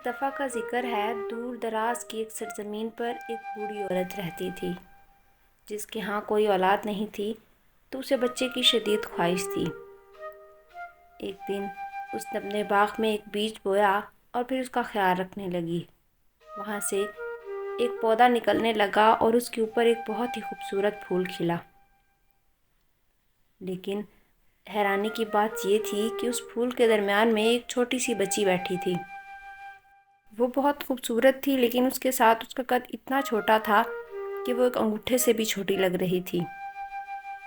دفعہ کا ذکر ہے، دور دراز کی ایک سرزمین پر ایک بوڑھی عورت رہتی تھی جس کے ہاں کوئی اولاد نہیں تھی، تو اسے بچے کی شدید خواہش تھی۔ ایک دن اس نے اپنے باغ میں ایک بیج بویا اور پھر اس کا خیال رکھنے لگی۔ وہاں سے ایک پودا نکلنے لگا اور اس کے اوپر ایک بہت ہی خوبصورت پھول کھلا۔ لیکن حیرانی کی بات یہ تھی کہ اس پھول کے درمیان میں ایک چھوٹی سی بچی بیٹھی تھی۔ وہ بہت خوبصورت تھی، لیکن اس کے ساتھ اس کا قد اتنا چھوٹا تھا کہ وہ ایک انگوٹھے سے بھی چھوٹی لگ رہی تھی۔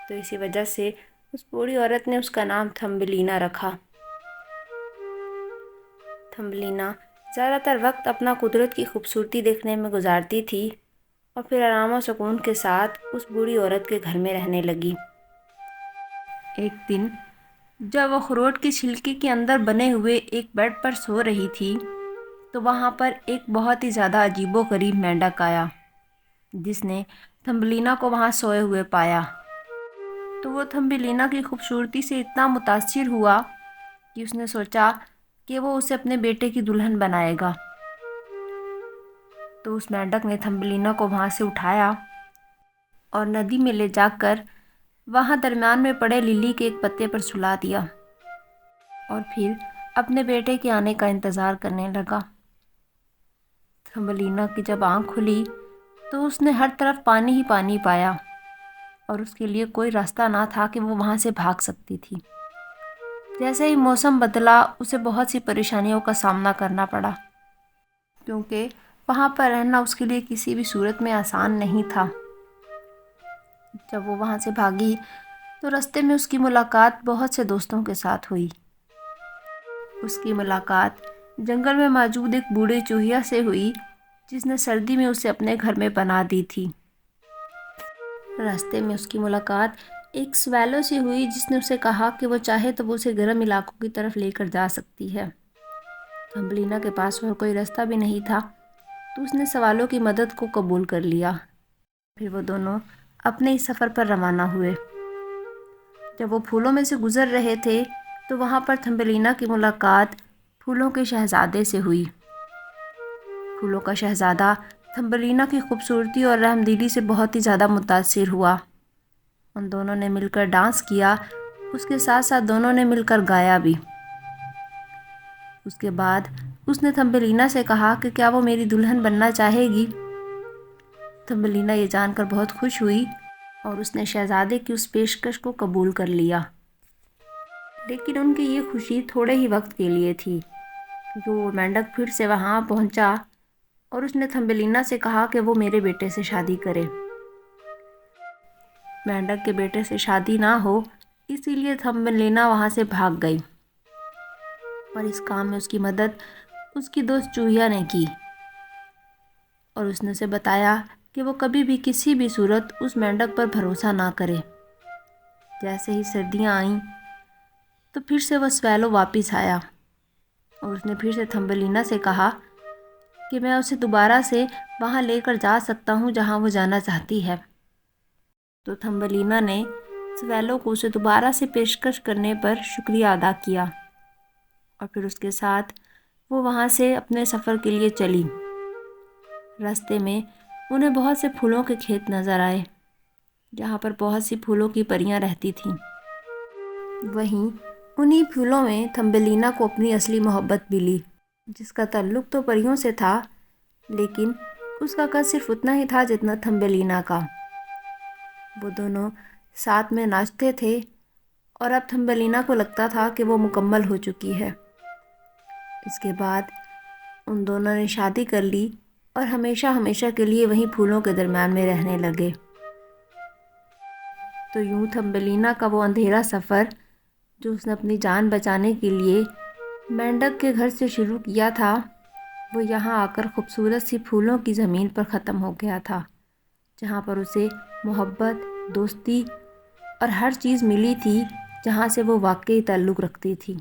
تو اسی وجہ سے اس بوڑھی عورت نے اس کا نام تھمبلینا رکھا۔ تھمبلینا زیادہ تر وقت اپنا قدرت کی خوبصورتی دیکھنے میں گزارتی تھی اور پھر آرام و سکون کے ساتھ اس بوڑھی عورت کے گھر میں رہنے لگی۔ ایک دن جب وہ اخروٹ کی چھلکے کے اندر بنے ہوئے ایک بیڈ پر سو رہی تھی تو وہاں پر ایک بہت ہی زیادہ عجیب و غریب مینڈک آیا جس نے تھمبلینا کو وہاں سوئے ہوئے پایا۔ تو وہ تھمبلینا کی خوبصورتی سے اتنا متاثر ہوا کہ اس نے سوچا کہ وہ اسے اپنے بیٹے کی دلہن بنائے گا۔ تو اس مینڈک نے تھمبلینا کو وہاں سے اٹھایا اور ندی میں لے جا کر وہاں درمیان میں پڑے للی کے ایک پتے پر سلا دیا اور پھر اپنے بیٹے کے آنے کا انتظار کرنے لگا۔ تھمبلینا کی جب آنکھ کھلی تو اس نے ہر طرف پانی ہی پانی پایا اور اس کے لیے کوئی راستہ نہ تھا کہ وہ وہاں سے بھاگ سکتی تھی۔ جیسے ہی موسم بدلا اسے بہت سی پریشانیوں کا سامنا کرنا پڑا، کیونکہ وہاں پر رہنا اس کے لیے کسی بھی صورت میں آسان نہیں تھا۔ جب وہ وہاں سے بھاگی تو راستے میں اس کی ملاقات بہت سے دوستوں کے ساتھ ہوئی۔ اس کی ملاقات جنگل میں موجود ایک بوڑھے چوہیا سے ہوئی جس نے سردی میں اسے اپنے گھر میں پناہ دی تھی۔ راستے میں اس کی ملاقات ایک سویلو سے ہوئی جس نے اسے کہا کہ وہ چاہے تو وہ اسے گرم علاقوں کی طرف لے کر جا سکتی ہے۔ تھمبلینا کے پاس اور کوئی راستہ بھی نہیں تھا تو اس نے سوالوں کی مدد کو قبول کر لیا۔ پھر وہ دونوں اپنے اس سفر پر روانہ ہوئے۔ جب وہ پھولوں میں سے گزر رہے تھے تو وہاں پر تھمبلینا کی ملاقات پھولوں کے شہزادے سے ہوئی۔ پھولوں کا شہزادہ تھمبلینا کی خوبصورتی اور رحمدلی سے بہت ہی زیادہ متاثر ہوا۔ ان دونوں نے مل کر ڈانس کیا، اس کے ساتھ ساتھ دونوں نے مل کر گایا بھی۔ اس کے بعد اس نے تھمبلینا سے کہا کہ کیا وہ میری دلہن بننا چاہے گی۔ تھمبلینا یہ جان کر بہت خوش ہوئی اور اس نے شہزادے کی اس پیشکش کو قبول کر لیا۔ لیکن ان کی یہ خوشی تھوڑے ہی وقت کے لیے تھی، کیونکہ وہ مینڈک پھر سے وہاں پہنچا اور اس نے تھمبلینا سے کہا کہ وہ میرے بیٹے سے شادی کرے۔ مینڈک کے بیٹے سے شادی نہ ہو اسی لیے تھمبلینا وہاں سے بھاگ گئی، اور اس کام میں اس کی مدد اس کی دوست چوہیا نے کی اور اس نے اسے بتایا کہ وہ کبھی بھی کسی بھی صورت اس مینڈک پر بھروسہ نہ کرے۔ جیسے ہی سردیاں آئیں تو پھر سے وہ سویلو واپس آیا اور اس نے پھر سے تھمبلینا سے کہا کہ میں اسے دوبارہ سے وہاں لے کر جا سکتا ہوں جہاں وہ جانا چاہتی ہے۔ تو تھمبلینا نے سویلو کو اسے دوبارہ سے پیشکش کرنے پر شکریہ ادا کیا اور پھر اس کے ساتھ وہ وہاں سے اپنے سفر کے لیے چلی۔ راستے میں انہیں بہت سے پھولوں کے کھیت نظر آئے جہاں پر بہت سی پھولوں کی پریاں رہتی تھیں۔ وہیں انہی پھولوں میں تھمبلینا کو اپنی اصلی محبت ملی جس کا تعلق تو پریوں سے تھا، لیکن اس کا قد صرف اتنا ہی تھا جتنا تھمبلینا کا۔ وہ دونوں ساتھ میں ناچتے تھے اور اب تھمبلینا کو لگتا تھا کہ وہ مکمل ہو چکی ہے۔ اس کے بعد ان دونوں نے شادی کر لی اور ہمیشہ ہمیشہ کے لیے وہیں پھولوں کے درمیان میں رہنے لگے۔ تو یوں تھمبلینا کا وہ اندھیرا سفر جو اس نے اپنی جان بچانے کے لیے مینڈک کے گھر سے شروع کیا تھا، وہ یہاں آ کر خوبصورت سی پھولوں کی زمین پر ختم ہو گیا تھا، جہاں پر اسے محبت، دوستی اور ہر چیز ملی تھی جہاں سے وہ واقعی تعلق رکھتی تھی۔